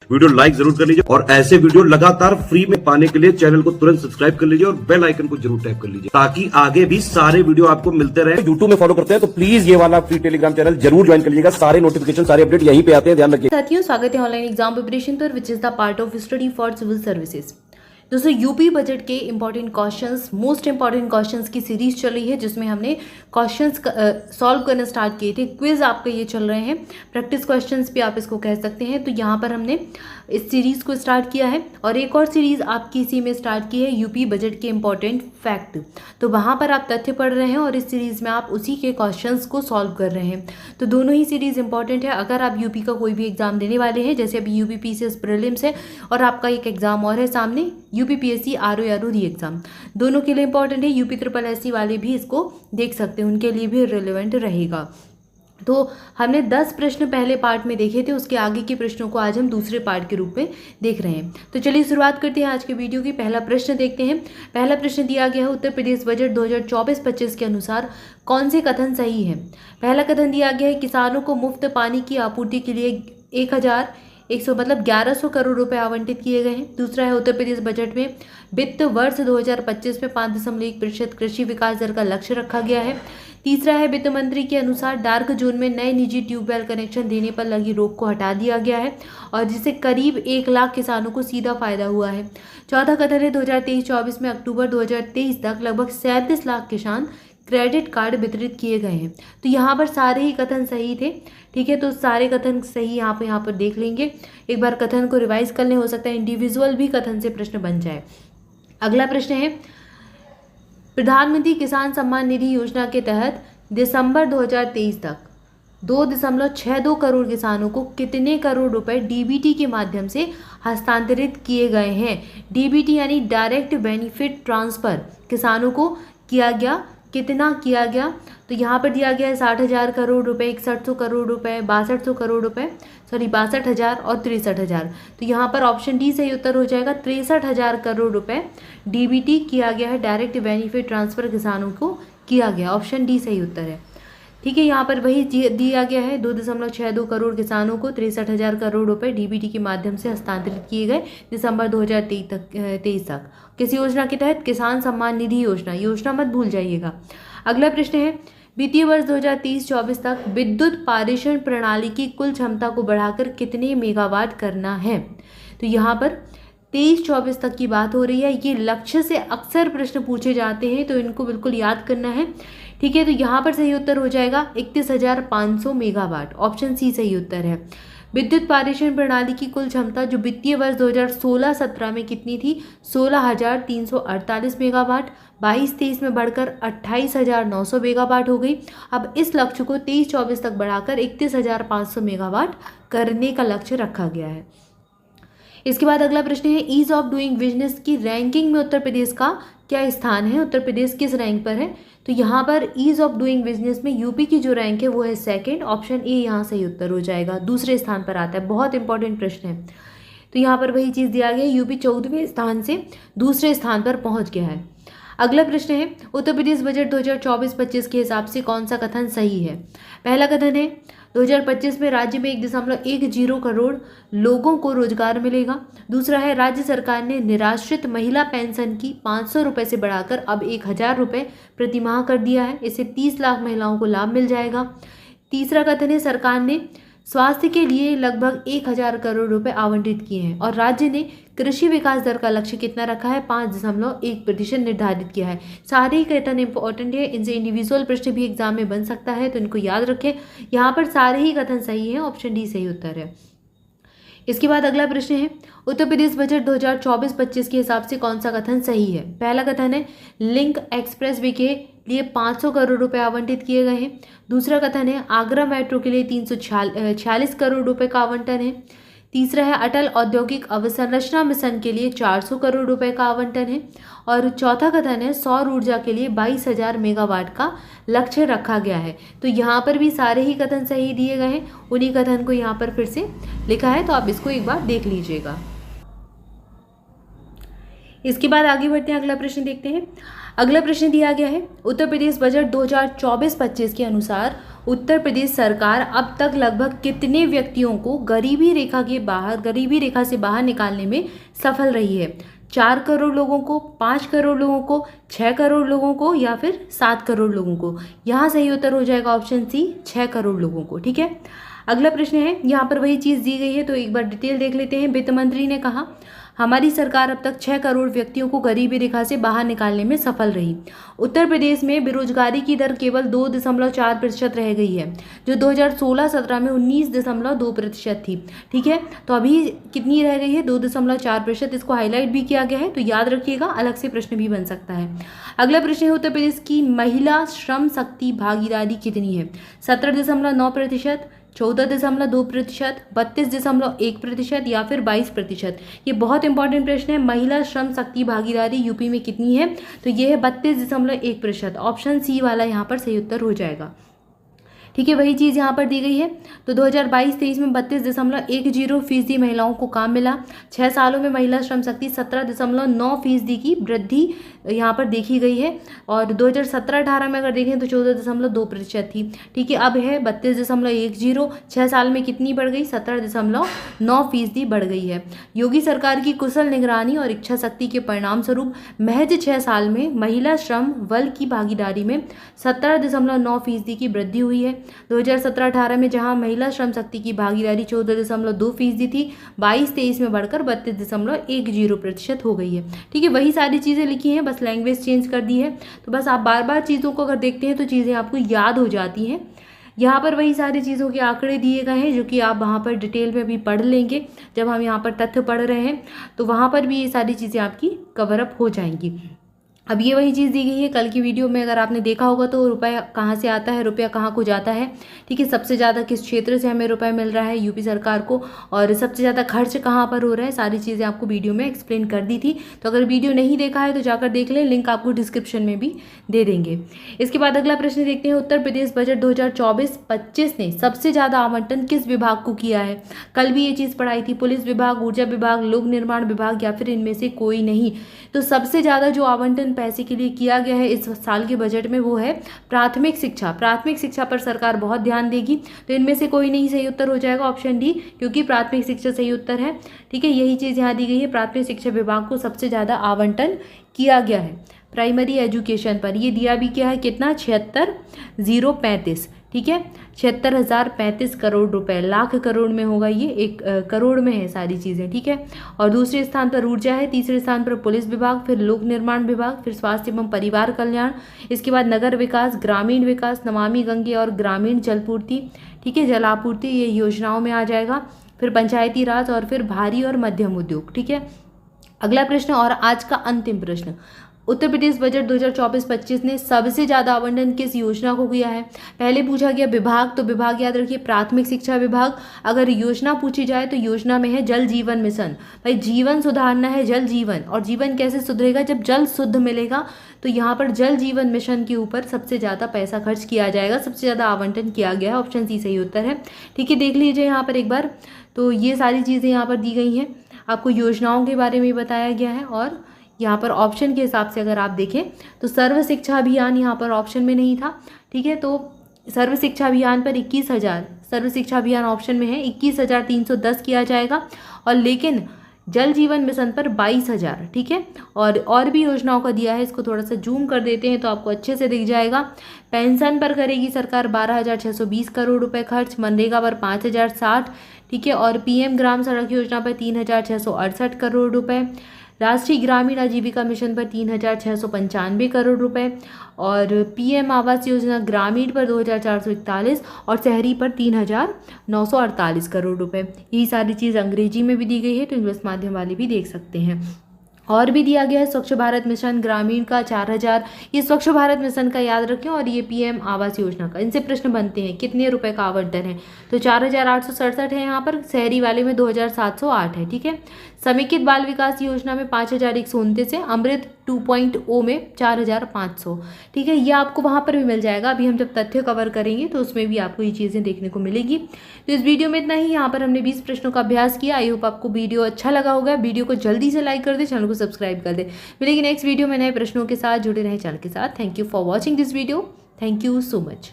Video like जरूर कर लीजिए और ऐसे वीडियो लगातार फ्री में पाने के लिए चैनल को तुरंत सब्सक्राइब कर लीजिए और बेल आइकन को जरूर टैप कर लीजिए ताकि आगे भी सारे वीडियो आपको मिलते रहे। यूट्यूब में फॉलो करते हैं तो प्लीज ये वाला फ्री टेलीग्राम चैनल जरूर ज्वाइन कर लीजिएगा। सारे नोटिफिकेशन सारे अपडेट यहीं पे आते हैं, ध्यान रखिए। साथियों, स्वागत है ऑनलाइन एग्जाम प्रिपरेशन पर, which is the part of study for civil services. दोस्तों, यूपी बजट के important questions, most important questions की सीरीज चल रही है जिसमें हमने क्वेश्चंस सॉल्व करना स्टार्ट किए थे। क्विज आपके ये चल रहे हैं, प्रैक्टिस क्वेश्चंस भी आप इसको कह सकते हैं। तो यहाँ पर हमने इस सीरीज़ को स्टार्ट किया है और एक और सीरीज़ आपकी इसी में स्टार्ट की है, यूपी बजट के इंपॉर्टेंट फैक्ट। तो वहाँ पर आप तथ्य पढ़ रहे हैं और इस सीरीज़ में आप उसी के क्वेश्चंस को सॉल्व कर रहे हैं। तो दोनों ही सीरीज़ इंपॉर्टेंट है। अगर आप यूपी का कोई भी एग्जाम देने वाले हैं, जैसे अभी यूपी पीसीएस प्रीलिम्स है और आपका एक एग्जाम और है सामने, यूपीपीएससी आरओ री एग्जाम, दोनों के लिए इंपॉर्टेंट है। यूपी ट्रिपल एससी वाले भी इसको देख सकते हैं, उनके लिए भी रिलेवेंट रहेगा। तो हमने 10 प्रश्न पहले पार्ट में देखे थे, उसके आगे के प्रश्नों को आज हम दूसरे पार्ट के रूप में देख रहे हैं। तो चलिए शुरुआत करते हैं आज के वीडियो की। पहला प्रश्न देखते हैं। पहला प्रश्न दिया गया है, उत्तर प्रदेश बजट 2024-25 के अनुसार कौन से कथन सही है। पहला कथन दिया गया है, किसानों को मुफ्त पानी की आपूर्ति के लिए 1100 करोड़ रुपए आवंटित किए गए हैं। दूसरा है, उत्तर प्रदेश बजट में वित्त वर्ष 2025 में 5.1% कृषि विकास दर का लक्ष्य रखा गया है। तीसरा है, वित्त मंत्री के अनुसार डार्क जोन में नए निजी ट्यूबवेल कनेक्शन देने पर लगी रोक को हटा दिया गया है और जिससे करीब 1 लाख किसानों को सीधा फायदा हुआ है। चौथा कथन है, 2023-24 में अक्टूबर 2023 तक लगभग 37 लाख किसान क्रेडिट कार्ड वितरित किए गए हैं। तो यहाँ पर सारे ही कथन सही थे, ठीक है। तो सारे कथन सही यहाँ पर देख लेंगे। एक बार कथन को रिवाइज कर लें, हो सकता है इंडिविजुअल भी कथन से प्रश्न बन जाए। अगला प्रश्न है, प्रधानमंत्री किसान सम्मान निधि योजना के तहत दिसंबर 2023 तक 2.62 करोड़ किसानों को कितने करोड़ रुपए डीबीटी के माध्यम से हस्तांतरित किए गए हैं। डीबीटी यानी डायरेक्ट बेनिफिट ट्रांसफर किसानों को किया गया, कितना किया गया। तो यहाँ पर दिया गया है 60,000 करोड़ रुपए, 6100 करोड़ रुपए, 6200 करोड़ रुपए, 62,000 और 63,000। तो यहाँ पर ऑप्शन डी सही उत्तर हो जाएगा। 63,000 करोड़ रुपए डीबीटी किया गया है, डायरेक्ट बेनिफिट ट्रांसफर किसानों को किया गया। ऑप्शन डी सही उत्तर है, ठीक है। यहाँ पर वही दिया गया है, 2.62 करोड़ किसानों को 63,000 करोड़ रुपए डीबीटी के माध्यम से हस्तांतरित किए गए दिसंबर 2023 तक। किस योजना के तहत? किसान सम्मान निधि योजना मत भूल जाइएगा। अगला प्रश्न है, वित्तीय वर्ष 2023-24 तक विद्युत पारेषण प्रणाली की कुल क्षमता को बढ़ाकर कितने मेगावाट करना है। तो यहाँ पर 23-24 तक की बात हो रही है। ये लक्ष्य से अक्सर प्रश्न पूछे जाते हैं, तो इनको बिल्कुल याद करना है, ठीक है। तो यहाँ पर सही उत्तर हो जाएगा 31,500 मेगावाट। ऑप्शन सी सही उत्तर है। विद्युत पारेषण प्रणाली की कुल क्षमता जो वित्तीय वर्ष 2016-17 में कितनी थी? 16,348 मेगावाट। 22-23 में बढ़कर 28,900 मेगावाट हो गई। अब इस लक्ष्य को 23-24 तक बढ़ाकर 31,500 मेगावाट करने का लक्ष्य रखा गया है। इसके बाद अगला प्रश्न है, ईज ऑफ डूइंग बिजनेस की रैंकिंग में उत्तर प्रदेश का क्या स्थान है। उत्तर प्रदेश किस रैंक पर है? तो यहाँ पर ईज ऑफ डूइंग बिजनेस में यूपी की जो रैंक है वो है सेकंड। ऑप्शन ए यहाँ सही उत्तर हो जाएगा, दूसरे स्थान पर आता है। बहुत इंपॉर्टेंट प्रश्न है। तो यहाँ पर वही चीज़ दिया गया, यूपी 14वें स्थान से दूसरे स्थान पर पहुँच गया है। अगला प्रश्न है, उत्तर प्रदेश बजट 2024-25 के हिसाब से कौन सा कथन सही है। पहला कथन है, 2025 में राज्य में 1.10 करोड़ लोगों को रोजगार मिलेगा। दूसरा है, राज्य सरकार ने निराश्रित महिला पेंशन की 500 रुपये से बढ़ाकर अब 1,000 रुपये प्रति माह कर दिया है। इससे 30 लाख महिलाओं को लाभ मिल जाएगा। तीसरा कथन है, सरकार ने स्वास्थ्य के लिए लगभग 1,000 करोड़ रुपए आवंटित किए हैं और राज्य ने कृषि विकास दर का लक्ष्य कितना रखा है? 5.1% निर्धारित किया है। सारे ही कथन इंपॉर्टेंट है, इनसे इंडिविजुअल प्रश्न भी एग्जाम में बन सकता है, तो इनको याद रखें। यहाँ पर सारे ही कथन सही हैं, ऑप्शन डी सही उत्तर है। इसके बाद अगला प्रश्न है, उत्तर प्रदेश बजट 2024-25 के हिसाब से कौन सा कथन सही है। पहला कथन है, लिंक एक्सप्रेस वे के लिए 500 करोड़ रुपए आवंटित किए गए हैं। दूसरा कथन है, आगरा मेट्रो के लिए 346 करोड़ रुपए का आवंटन है। तीसरा है, अटल औद्योगिक अवसंरचना मिशन के लिए 400 करोड़ रुपए का आवंटन है। और चौथा कथन है, सौर ऊर्जा के लिए 22,000 मेगावाट का लक्ष्य रखा गया है। तो यहाँ पर भी सारे ही कथन सही दिए गए हैं, उन्हीं कथन को यहाँ पर फिर से लिखा है, तो आप इसको एक बार देख लीजिएगा। इसके बाद आगे बढ़ते हैं, अगला प्रश्न देखते हैं। अगला प्रश्न दिया गया है, उत्तर प्रदेश बजट 2024-25 के अनुसार उत्तर प्रदेश सरकार अब तक लगभग कितने व्यक्तियों को गरीबी रेखा से बाहर निकालने में सफल रही है? 4 करोड़ लोगों को, 5 करोड़ लोगों को, 6 करोड़ लोगों को या फिर 7 करोड़ लोगों को? यहाँ सही उत्तर हो जाएगा ऑप्शन सी, 6 करोड़ लोगों को। ठीक है, अगला प्रश्न है, यहाँ पर वही चीज़ दी गई है तो एक बार डिटेल देख लेते हैं। वित्त मंत्री ने कहा हमारी सरकार अब तक 6 करोड़ व्यक्तियों को गरीबी रेखा से बाहर निकालने में सफल रही। उत्तर प्रदेश में बेरोजगारी की दर केवल 2.4% रह गई है, जो 2016-17 में 19.2% थी। ठीक है, तो अभी कितनी रह गई है? 2.4%। इसको हाईलाइट भी किया गया है, तो याद रखिएगा, अलग से प्रश्न भी बन सकता है। अगला प्रश्न है, उत्तर प्रदेश की महिला श्रम शक्ति भागीदारी कितनी है? 17.9%, 14.2%, 32.1% या फिर 22%? ये बहुत इंपॉर्टेंट प्रश्न है। महिला श्रम शक्ति भागीदारी यूपी में कितनी है? तो ये है 32.1%। ऑप्शन सी वाला यहाँ पर सही उत्तर हो जाएगा। ठीक है, वही चीज़ यहाँ पर दी गई है। तो 2022-23 में 32.10% महिलाओं को काम मिला। 6 सालों में महिला श्रम शक्ति 17.9% की वृद्धि यहाँ पर देखी गई है। और 2017-18 में अगर देखें तो 14.2% थी। ठीक है, अब है 32.10। 6 साल में कितनी बढ़ गई? 17.9% बढ़ गई है। योगी सरकार की कुशल निगरानी और इच्छा शक्ति के परिणाम स्वरूप महज 6 साल में महिला श्रम बल की भागीदारी में 17.9% की वृद्धि हुई है। 2017-18 में जहां महिला श्रम शक्ति की भागीदारी 14.2% थी, 22-23 में बढ़कर 32.10% हो गई है। ठीक है, वही सारी चीज़ें लिखी हैं, बस लैंग्वेज चेंज कर दी है। तो बस आप बार बार चीज़ों को अगर देखते हैं तो चीज़ें आपको याद हो जाती हैं। यहाँ पर वही सारी चीज़ों के आंकड़े दिए गए हैं जो कि आप वहाँ पर डिटेल में भी पढ़ लेंगे। जब हम यहाँ पर तथ्य पढ़ रहे हैं तो वहाँ पर भी ये सारी चीज़ें आपकी कवर अप हो जाएंगी। अब ये वही चीज़ दी गई है। कल की वीडियो में अगर आपने देखा होगा तो रुपया कहाँ से आता है, रुपया कहाँ को जाता है। ठीक है, सबसे ज़्यादा किस क्षेत्र से हमें रुपया मिल रहा है यूपी सरकार को, और सबसे ज़्यादा खर्च कहाँ पर हो रहा है, सारी चीज़ें आपको वीडियो में एक्सप्लेन कर दी थी। तो अगर वीडियो नहीं देखा है तो जाकर देख लें, लिंक आपको डिस्क्रिप्शन में भी दे देंगे। इसके बाद अगला प्रश्न देखते हैं, उत्तर प्रदेश बजट 2024-25 ने सबसे ज़्यादा आवंटन किस विभाग को किया है? कल भी ये चीज़ पढ़ाई थी। पुलिस विभाग, ऊर्जा विभाग, लोक निर्माण विभाग या फिर इनमें से कोई नहीं? तो सबसे ज़्यादा जो आवंटन पैसे के लिए किया गया है इस साल के बजट में वो है प्राथमिक शिक्षा। प्राथमिक शिक्षा पर सरकार बहुत ध्यान देगी। तो इनमें से कोई नहीं सही उत्तर हो जाएगा ऑप्शन डी, क्योंकि प्राथमिक शिक्षा सही उत्तर है। ठीक है, यही चीज़ यहाँ दी गई है, प्राथमिक शिक्षा विभाग को सबसे ज़्यादा आवंटन किया गया है प्राइमरी एजुकेशन पर। ये दिया भी क्या है, कितना? 76,035। ठीक है, 76,035 करोड़ रुपए। लाख करोड़ में होगा ये, 1 करोड़ में है सारी चीज़ें। ठीक है, और दूसरे स्थान पर ऊर्जा है, तीसरे स्थान पर पुलिस विभाग, फिर लोक निर्माण विभाग, फिर स्वास्थ्य एवं परिवार कल्याण, इसके बाद नगर विकास, ग्रामीण विकास, नमामि गंगे और ग्रामीण जलपूर्ति। ठीक है, जलापूर्ति ये योजनाओं में आ जाएगा, फिर पंचायती राज और फिर भारी और मध्यम उद्योग। ठीक है, अगला प्रश्न और आज का अंतिम प्रश्न, उत्तर प्रदेश बजट 2024-25 ने सबसे ज़्यादा आवंटन किस योजना को किया है? पहले पूछा गया विभाग, तो विभाग याद रखिए प्राथमिक शिक्षा विभाग। अगर योजना पूछी जाए तो योजना में है जल जीवन मिशन। भाई जीवन सुधारना है, जल जीवन, और जीवन कैसे सुधरेगा? जब जल शुद्ध मिलेगा। तो यहाँ पर जल जीवन मिशन के ऊपर सबसे ज़्यादा पैसा खर्च किया जाएगा, सबसे ज़्यादा आवंटन किया गया है। ऑप्शन सी सही उत्तर है। ठीक है, देख लीजिए यहाँ पर एक बार, तो ये सारी चीज़ें यहाँ पर दी गई हैं। आपको योजनाओं के बारे में बताया गया है, और यहाँ पर ऑप्शन के हिसाब से अगर आप देखें तो सर्व शिक्षा अभियान यहाँ पर ऑप्शन में नहीं था। ठीक है, तो सर्व शिक्षा अभियान पर 21,000, सर्व शिक्षा अभियान ऑप्शन में है, 21,310 किया जाएगा। और लेकिन जल जीवन मिशन पर 22,000। ठीक है, और भी योजनाओं का दिया है, इसको थोड़ा सा जूम कर देते हैं तो आपको अच्छे से दिख जाएगा। पेंशन पर करेगी सरकार 12,620 करोड़ रुपए खर्च, मनरेगा पर 5,060। ठीक है, और PM ग्राम सड़क योजना पर 3,668 करोड़ रुपए, राष्ट्रीय ग्रामीण आजीविका मिशन पर 3,695 करोड़ रुपए, और PM आवास योजना ग्रामीण पर 2,441 और शहरी पर 3,948 करोड़ रुपए। यही सारी चीज़ अंग्रेजी में भी दी गई है, तो इंग्लिश माध्यम वाले भी देख सकते हैं। और भी दिया गया है स्वच्छ भारत मिशन ग्रामीण का 4,000, ये स्वच्छ भारत मिशन का याद रखें, और ये PM आवास योजना का। इनसे प्रश्न बनते हैं कितने रुपए का आवंटन है, तो 4,867 है यहाँ पर, शहरी वाले में 2,708 है। ठीक है, समेकित बाल विकास योजना में 5,129 है, अमृत 2.0 में 4,500। ठीक है, ये आपको वहाँ पर भी मिल जाएगा। अभी हम जब तथ्य कवर करेंगे तो उसमें भी आपको ये चीज़ें देखने को मिलेगी। तो इस वीडियो में इतना ही। यहाँ पर हमने 20 प्रश्नों का अभ्यास किया। आई होप आपको वीडियो अच्छा लगा होगा। वीडियो को जल्दी से लाइक कर दे, चैनल को सब्सक्राइब कर दे। मिलेगी नेक्स्ट वीडियो में नए प्रश्नों के साथ। जुड़े रहें चैनल के साथ। Thank you for watching this video. Thank you so much.